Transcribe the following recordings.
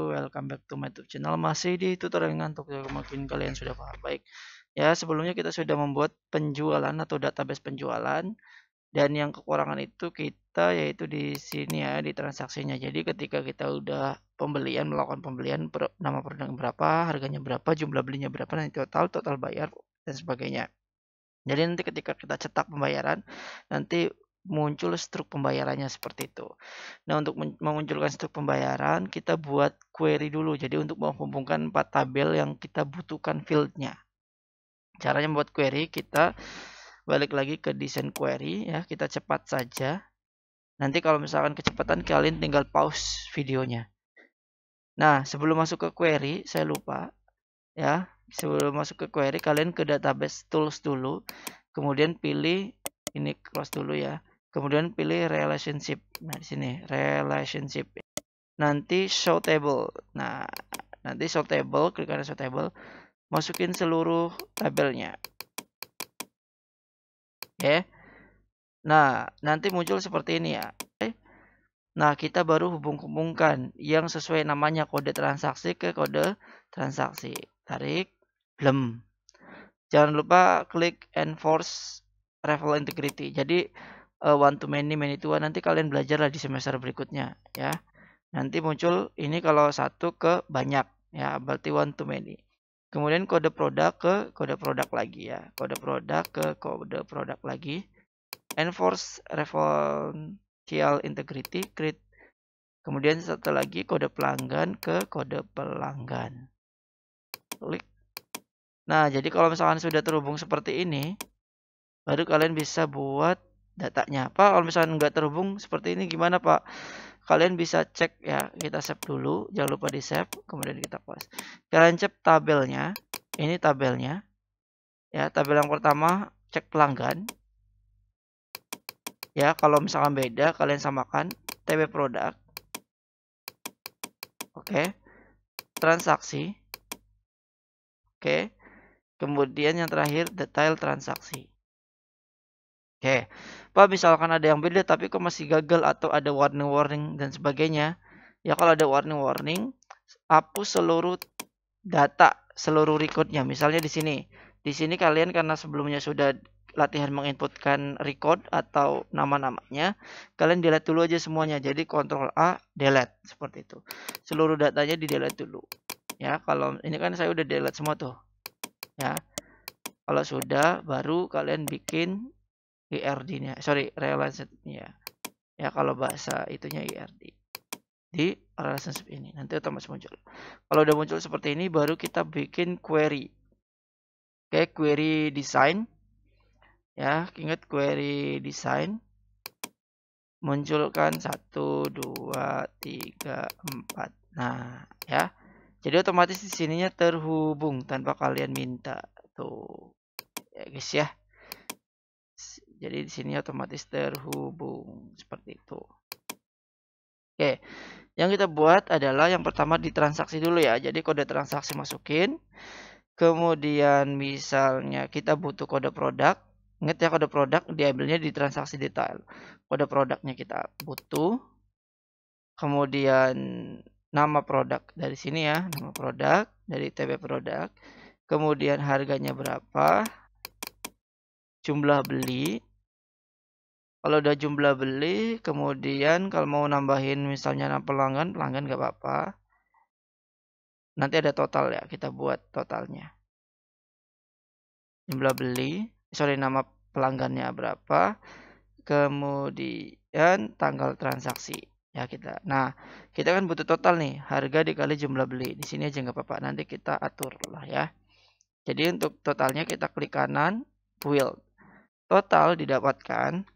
Welcome back to my YouTube channel. Masih di tutorial ngantuk ya, mungkin kalian sudah paham. Baik. Ya, sebelumnya kita sudah membuat penjualan atau database penjualan, dan yang kekurangan itu kita yaitu di sini ya, di transaksinya. Jadi ketika kita udah melakukan pembelian, nama produk berapa, harganya berapa, jumlah belinya berapa, nanti total bayar dan sebagainya. Jadi nanti ketika kita cetak pembayaran, nanti muncul struk pembayarannya seperti itu. Nah, untuk memunculkan struk pembayaran, kita buat query dulu. Jadi untuk menghubungkan 4 tabel yang kita butuhkan fieldnya. Caranya membuat query, kita balik lagi ke desain query ya, kita cepat saja. Nanti kalau misalkan kecepatan, kalian tinggal pause videonya. Nah, sebelum masuk ke query, saya lupa ya. Sebelum masuk ke query, kalian ke database tools dulu. Kemudian pilih ini, close dulu ya. Kemudian pilih relationship. Nah, di sini relationship. Nanti show table. Nah, nanti show table, klik kanan show table, masukin seluruh tabelnya. Oke. Nah, nanti muncul seperti ini ya. Nah, kita baru hubungkan yang sesuai namanya, kode transaksi ke kode transaksi. Tarik, blem. Jangan lupa klik enforce revel integrity. Jadi one to many, many to one. Nanti kalian belajar lah di semester berikutnya ya. Nanti muncul ini kalau satu ke banyak ya, berarti one to many. Kemudian kode produk ke kode produk lagi ya. Kode produk ke kode produk lagi. Enforce referential integrity create. Kemudian satu lagi kode pelanggan ke kode pelanggan. Klik. Nah, jadi kalau misalkan sudah terhubung seperti ini, baru kalian bisa buat datanya. Pak, kalau misalkan nggak terhubung seperti ini gimana, Pak? Kalian bisa cek ya, kita save dulu, jangan lupa di save, kemudian kita close. Kalian cek tabelnya, ini tabelnya ya. Tabel yang pertama cek pelanggan ya. Kalau misalkan beda, kalian samakan TB produk, oke, transaksi, oke, kemudian yang terakhir detail transaksi. Oke, Pak, misalkan ada yang beda tapi kok masih gagal atau ada warning-warning dan sebagainya. Ya, kalau ada warning-warning, hapus seluruh data, seluruh recordnya. Misalnya di sini. Di sini kalian karena sebelumnya sudah latihan menginputkan record atau nama-namanya, kalian delete dulu aja semuanya. Jadi Ctrl A, delete seperti itu. Seluruh datanya di delete dulu. Ya, kalau ini kan saya udah delete semua tuh. Ya. Kalau sudah, baru kalian bikin IRD-nya. Sorry, relationship-nya. Ya, kalau bahasa itunya IRD. Di relationship ini nanti otomatis muncul. Kalau udah muncul seperti ini, baru kita bikin query. Oke, query design. Ya, ingat query design. Munculkan 1, 2, 3, 4. Nah, ya. Jadi otomatis di sininya terhubung tanpa kalian minta. Tuh. Ya, guys ya. Jadi di sini otomatis terhubung seperti itu. Oke, yang kita buat adalah yang pertama di transaksi dulu ya. Jadi kode transaksi masukin. Kemudian misalnya kita butuh kode produk. Ingat ya, kode produk diambilnya di transaksi detail. Kode produknya kita butuh. Kemudian nama produk dari sini ya, nama produk dari TB produk. Kemudian harganya berapa? Jumlah beli. Kalau udah jumlah beli, kemudian kalau mau nambahin misalnya nama pelanggan nggak apa-apa. Nanti ada total ya, kita buat totalnya. Jumlah beli, nama pelanggannya berapa, kemudian tanggal transaksi ya kita. Nah, kita kan butuh total nih, harga dikali jumlah beli. Di sini aja nggak apa-apa, nanti kita atur lah ya. Jadi untuk totalnya kita klik kanan, build. Total didapatkan,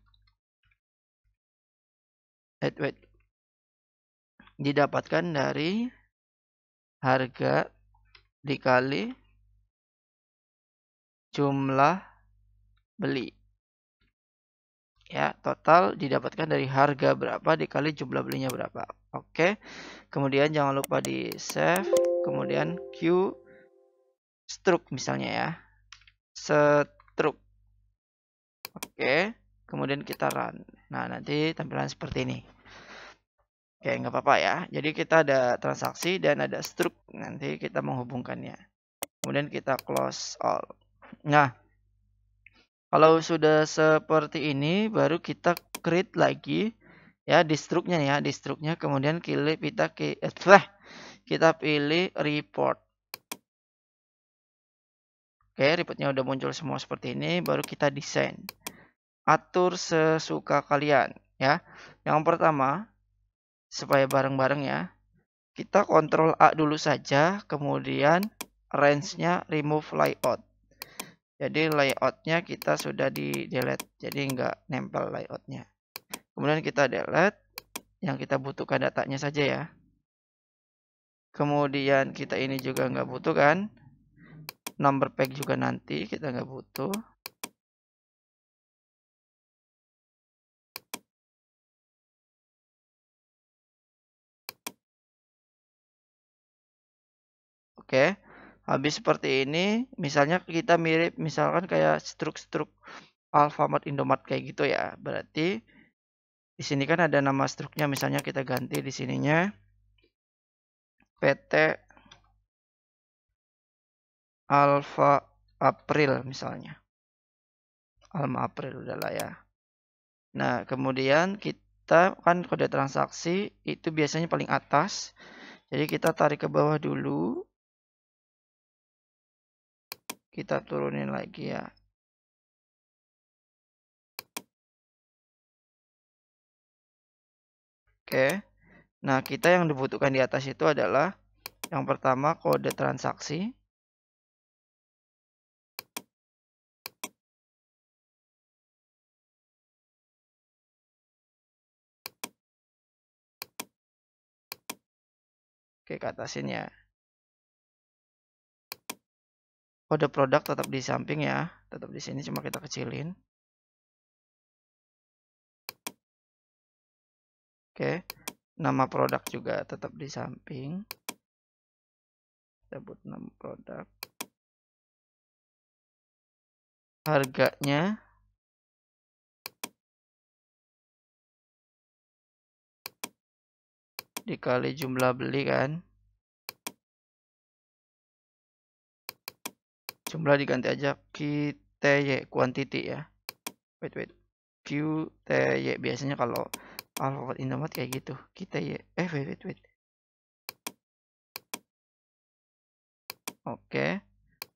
didapatkan dari harga dikali jumlah beli. Ya, total didapatkan dari harga berapa dikali jumlah belinya berapa. Oke. Kemudian jangan lupa di save, kemudian Q struk misalnya ya. Struk. Oke. Kemudian kita run. Nah, nanti tampilan seperti ini. Oke, nggak apa-apa ya. Jadi kita ada transaksi dan ada struk. Nanti kita menghubungkannya. Kemudian kita close all. Nah, kalau sudah seperti ini, baru kita create lagi ya di struknya ya, di struknya. Kemudian kita pilih report. Oke, reportnya udah muncul semua seperti ini. Baru kita desain. Atur sesuka kalian ya. Yang pertama, supaya bareng-bareng ya, kita Ctrl A dulu saja, kemudian range-nya remove layout. Jadi layoutnya kita sudah di delete, jadi nggak nempel layoutnya. Kemudian kita delete yang kita butuhkan datanya saja ya. Kemudian kita ini juga nggak butuh kan, number pack juga nanti kita nggak butuh. Oke, habis seperti ini, misalnya kita mirip, misalkan kayak struk-struk Alfamart, Indomart kayak gitu ya. Berarti di sini kan ada nama struknya, misalnya kita ganti di sininya PT Alfa April misalnya. Alma April udahlah ya. Nah, kemudian kita kan kode transaksi itu biasanya paling atas. Jadi kita tarik ke bawah dulu. Kita turunin lagi ya. Oke. Nah, kita yang dibutuhkan di atas itu adalah yang pertama kode transaksi. Oke, ke atasin ya. Kode produk tetap di samping ya. Tetap di sini, cuma kita kecilin. Oke. Nama produk juga tetap di samping. Sebut nama produk. Harganya dikali jumlah beli kan. Jumlah diganti aja QTY, quantity ya. Wait. QTY biasanya kalau Alfamart, Indomart kayak gitu. QTY. Wait. Oke.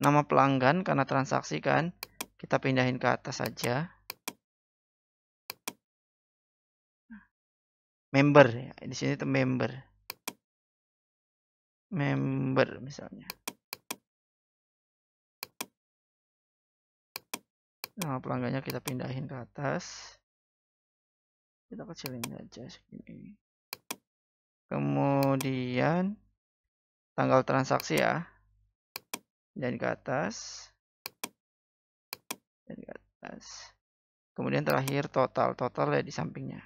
Nama pelanggan karena transaksi kan. Kita pindahin ke atas saja. Member ya. Di sini tuh member. Member misalnya. Nama pelanggannya kita pindahin ke atas. Kita kecilin aja segini. Kemudian tanggal transaksi ya. Dan ke atas. Dan ke atas. Kemudian terakhir total ya di sampingnya.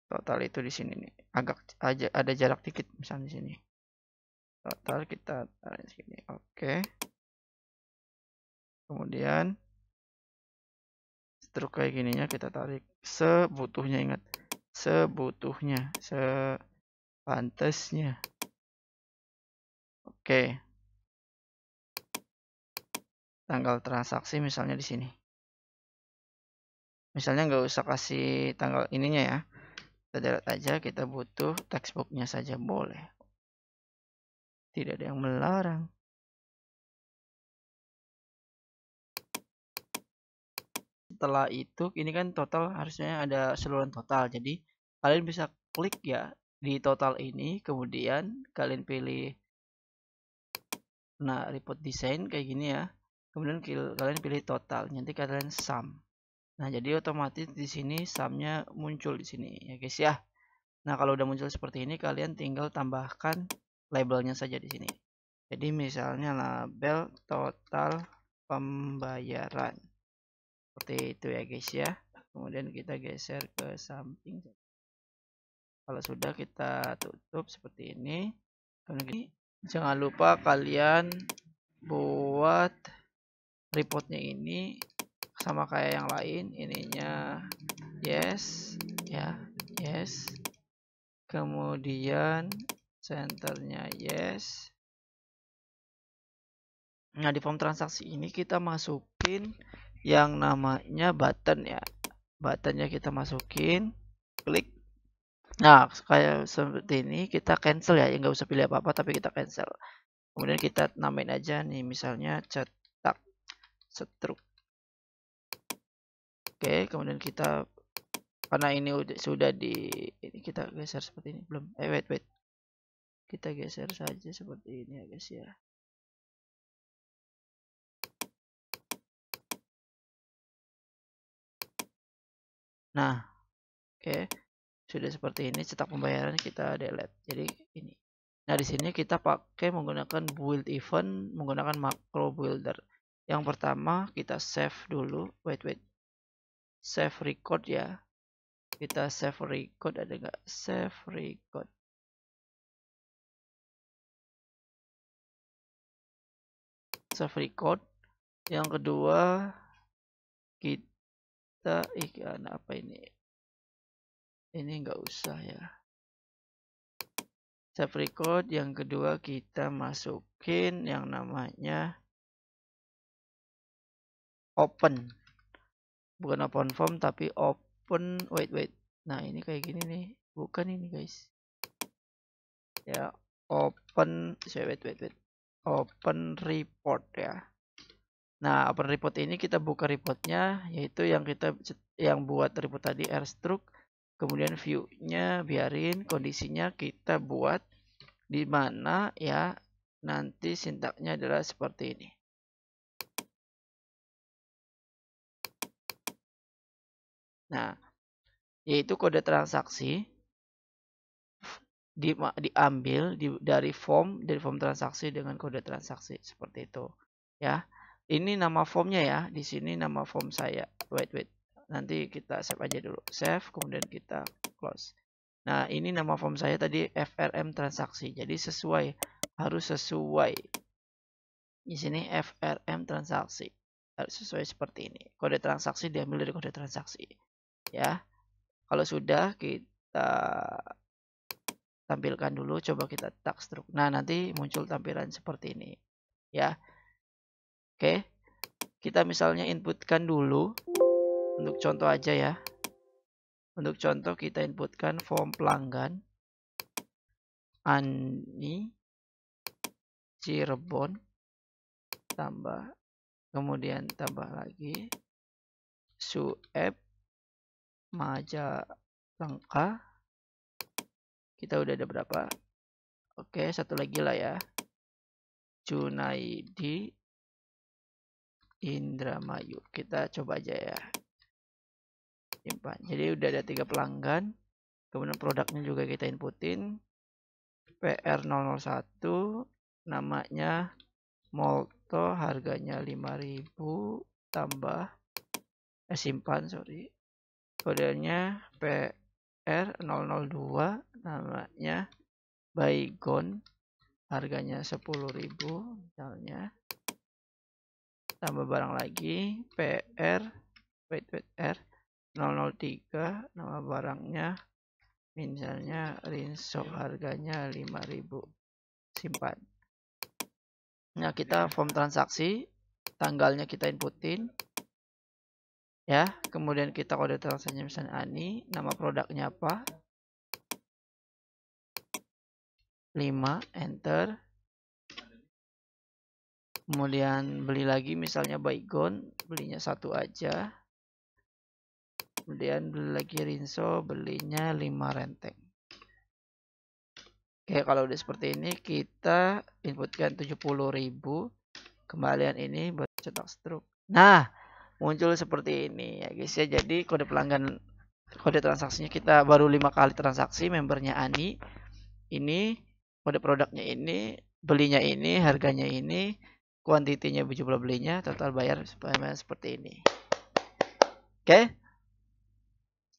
Total itu di sini nih. Agak aja ada jarak dikit misalnya di sini. Total kita taruh di sini. Oke. Kemudian struk kayak gininya kita tarik sebutuhnya, ingat. Sebutuhnya, sepantasnya. Oke. Tanggal transaksi misalnya di sini. Misalnya nggak usah kasih tanggal ininya ya. Kita delete aja, kita butuh textbooknya saja boleh. Tidak ada yang melarang. Setelah itu, ini kan total harusnya ada seluruhan total. Jadi kalian bisa klik ya di total ini, kemudian kalian pilih report design kayak gini ya. Kemudian kalian pilih total, nanti kalian sum. Nah, jadi otomatis di sini sumnya muncul di sini ya guys ya. Nah, kalau udah muncul seperti ini, kalian tinggal tambahkan labelnya saja di sini. Jadi misalnya label total pembayaran. Seperti itu ya guys ya. Kemudian kita geser ke samping. Kalau sudah kita tutup seperti ini. Jangan lupa kalian buat reportnya ini sama kayak yang lain. Ininya yes ya, yes. kemudian centernya yes. Nah, di form transaksi ini kita masukin yang namanya button ya. Buttonnya kita masukin, klik. Nah, kayak seperti ini kita cancel ya, nggak usah pilih apa-apa tapi kita cancel. Kemudian kita namain aja nih misalnya cetak stroke. Oke, kemudian kita karena ini sudah ini kita geser seperti ini belum? Wait. Kita geser saja seperti ini ya guys ya. Nah, oke. Sudah seperti ini, cetak pembayaran kita delete. Jadi ini. Nah, di sini kita pakai menggunakan build event, menggunakan macro builder. Yang pertama kita save dulu. Wait. Save record ya. Kita save record, ada nggak? Save record. Save record. Yang kedua kita ikan apa ini? Ini nggak usah ya. Save record. Yang kedua kita masukin yang namanya open. Bukan open form tapi open. Wait. Nah, ini kayak gini nih. Bukan ini guys. Ya, open. Wait. Open report ya. Nah, open report ini kita buka reportnya, yaitu yang buat report tadi RStruct. Kemudian view-nya biarin, kondisinya kita buat di mana ya nanti sintaknya adalah seperti ini. Nah, yaitu kode transaksi diambil dari form transaksi dengan kode transaksi seperti itu ya. Ini nama formnya ya, di sini nama form saya. Wait, nanti kita save aja dulu, save kemudian kita close. Nah, ini nama form saya tadi FRM transaksi, jadi harus sesuai di sini FRM transaksi, harus sesuai seperti ini. Kode transaksi diambil dari kode transaksi ya. Kalau sudah kita tampilkan dulu, coba kita tag stroke. Nah, nanti muncul tampilan seperti ini ya. Oke, kita misalnya inputkan dulu untuk contoh aja ya. Untuk contoh kita inputkan form pelanggan Ani Cirebon, kemudian tambah lagi Sueb Majalengka. Kita udah ada berapa? Oke, satu lagi lah ya. Junaidi Indramayu. Kita coba aja ya. Simpan. Jadi udah ada 3 pelanggan. Kemudian produknya juga kita inputin. PR001, namanya Molto, harganya 5.000 tambah simpan, sorry. Kodenya PR002, namanya Baygon, harganya 10.000 misalnya. Tambah barang lagi PR R003, nama barangnya misalnya Rinso, harganya 5.000, simpan. Nah, kita form transaksi, tanggalnya kita inputin ya, kemudian kita kode transaksinya misalnya Ani, nama produknya apa, 5, enter. Kemudian beli lagi misalnya Baygon, belinya 1 aja. Kemudian beli lagi Rinso, belinya 5 renteng. Oke, kalau udah seperti ini kita inputkan 70.000. Kembalian ini buat cetak stroke. Nah, muncul seperti ini ya guys ya. Jadi kode transaksinya kita baru 5 kali transaksi, membernya Ani. Ini kode produknya ini, belinya ini, harganya ini, kuantitinya jumlah belinya, total bayar seperti ini. Oke.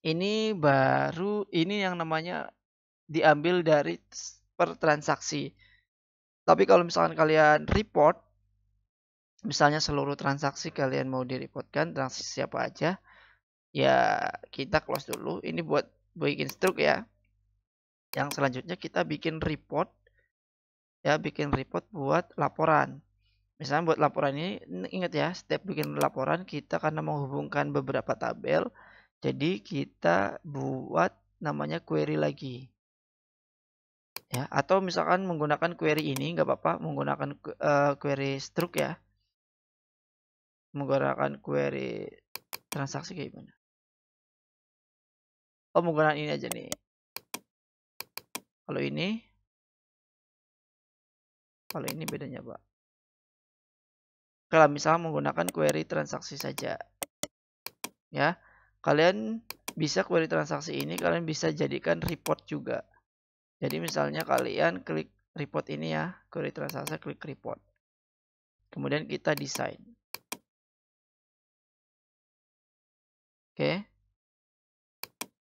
Ini yang namanya diambil dari per transaksi. Tapi kalau misalkan kalian report, misalnya seluruh transaksi kalian mau direportkan, transaksi siapa aja, ya kita close dulu. Ini buat bikin stroke ya. Yang selanjutnya kita bikin report ya, bikin report buat laporan. Misalnya buat laporan ini ingat ya, setiap bikin laporan kita karena menghubungkan beberapa tabel, jadi kita buat namanya query lagi. Ya, atau misalkan menggunakan query ini nggak apa-apa, menggunakan query struct ya. Menggunakan query transaksi kayak gimana? Oh, menggunakan ini aja nih. Kalau ini bedanya, Pak. Kalau misalnya menggunakan query transaksi saja. Ya. Kalian bisa query transaksi ini kalian bisa jadikan report juga. Jadi misalnya kalian klik report ini ya, query transaksi, klik report. Kemudian kita desain. Oke.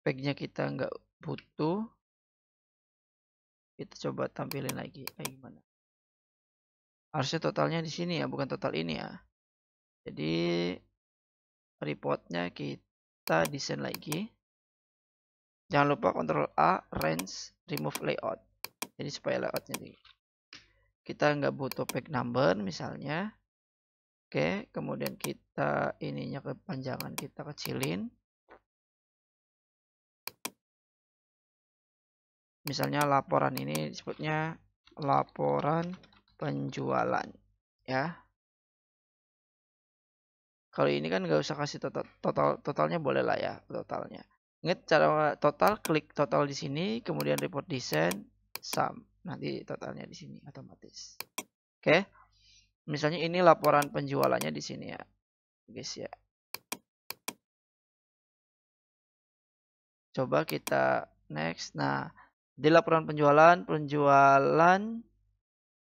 Page-nya kita nggak butuh. Kita coba tampilin lagi kayak gimana. Harusnya totalnya di sini ya, bukan total ini ya. Jadi reportnya kita desain lagi. Jangan lupa Ctrl A, range, remove layout. Jadi supaya layoutnya di kita nggak butuh page number misalnya. Oke, kemudian kita ininya kepanjangan kita kecilin. Misalnya laporan ini disebutnya laporan penjualan ya. Kalau ini kan nggak usah kasih totalnya boleh lah ya, totalnya. Ingat cara total, klik total di sini, kemudian report design, sum. Nanti totalnya di sini otomatis. Oke. Misalnya ini laporan penjualannya di sini ya, guys ya. Coba kita next. Nah, di laporan penjualan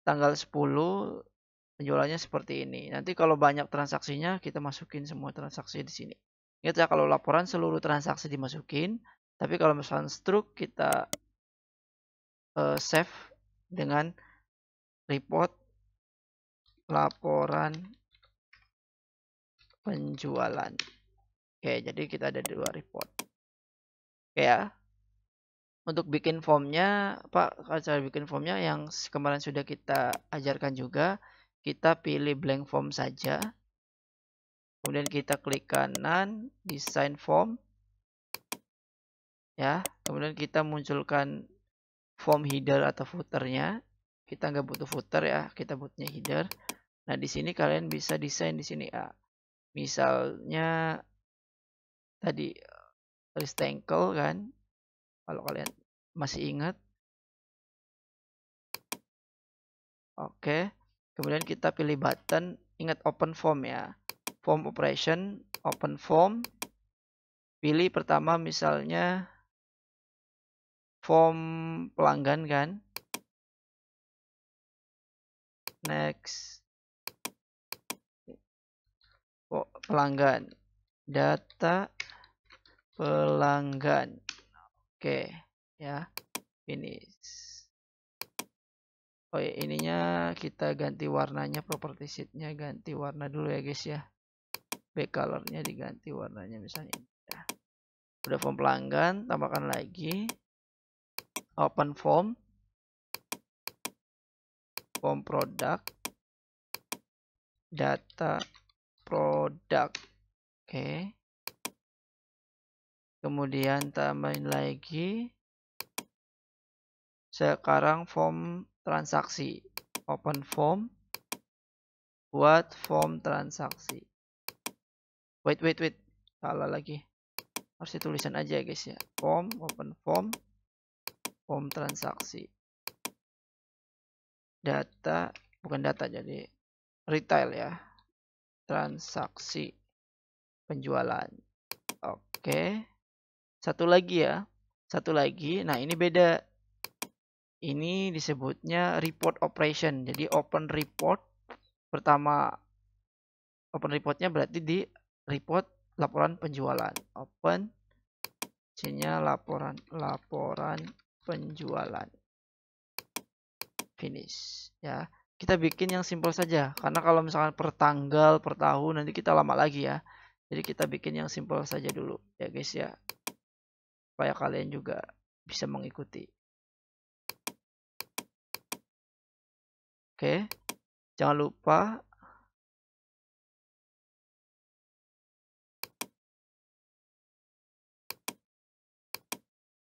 tanggal 10 penjualannya seperti ini. Nanti kalau banyak transaksinya kita masukin semua transaksi di sini. Ingat ya, kalau laporan seluruh transaksi dimasukin, tapi kalau misalnya struct kita save dengan report laporan penjualan. Oke, jadi kita ada 2 report. Oke ya. Untuk bikin formnya, Pak, cara bikin formnya yang kemarin sudah kita ajarkan juga, kita pilih blank form saja. Kemudian kita klik kanan, design form. Ya, kemudian kita munculkan form header atau footernya. Kita nggak butuh footer ya, kita butuhnya header. Nah, di sini kalian bisa desain di sini ya. Misalnya tadi rectangle kan, kalau kalian masih ingat. Oke, kemudian kita pilih button, ingat open form ya. Form operation, open form. Pilih pertama misalnya form pelanggan kan. Next. Pelanggan. Data pelanggan. Oke, ya. Finish. Oh ya, ininya kita ganti warnanya, property sheet-nya ganti warna dulu ya guys ya. Back color-nya diganti warnanya misalnya ini. Ya. Udah form pelanggan, tambahkan lagi open form, form product, data product. Oke. Kemudian tambahin lagi sekarang form transaksi, open form buat form transaksi. Wait, salah lagi, harus tulisan aja guys ya. Form, open form, form transaksi, data, bukan data jadi retail ya, transaksi penjualan. Oke, satu lagi ya, nah ini beda, ini disebutnya report operation. Jadi open report pertama, open reportnya berarti di report laporan penjualan. Open C-nya laporan penjualan. Finish ya. Kita bikin yang simple saja karena kalau misalkan per tanggal, per tahun nanti kita lama lagi ya. Jadi kita bikin yang simple saja dulu ya guys ya. Supaya kalian juga bisa mengikuti. Oke. Jangan lupa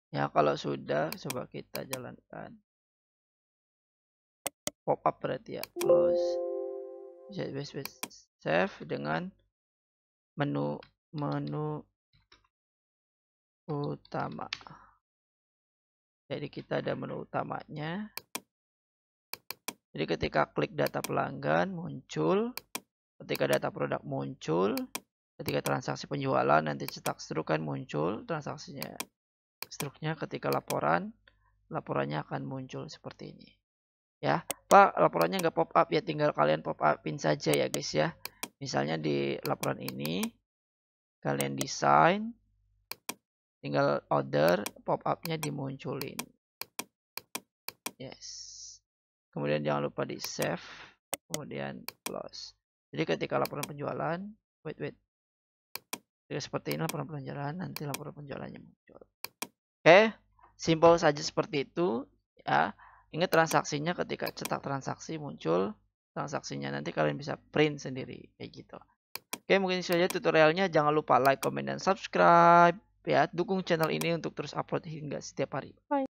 ya, kalau sudah coba kita jalankan. Pop up berarti ya. Close. Save dengan menu utama. Jadi kita ada menu utamanya. Jadi ketika klik data pelanggan muncul, ketika data produk muncul, ketika transaksi penjualan nanti cetak struk kan muncul transaksinya. Struknya ketika laporannya akan muncul seperti ini. Ya, Pak, laporannya nggak pop up ya, tinggal kalian pop upin saja ya guys ya. Misalnya di laporan ini kalian desain, tinggal order, pop upnya dimunculin. Yes. Kemudian jangan lupa di save, kemudian close. Jadi ketika laporan penjualan, wait. Jadi seperti ini laporan penjualan, nanti laporan penjualannya muncul. Oke, simpel saja seperti itu ya. Ingat transaksinya ketika cetak transaksi muncul transaksinya, nanti kalian bisa print sendiri kayak gitu. Oke, mungkin itu saja tutorialnya. Jangan lupa like, comment, dan subscribe ya. Dukung channel ini untuk terus upload hingga setiap hari. Bye.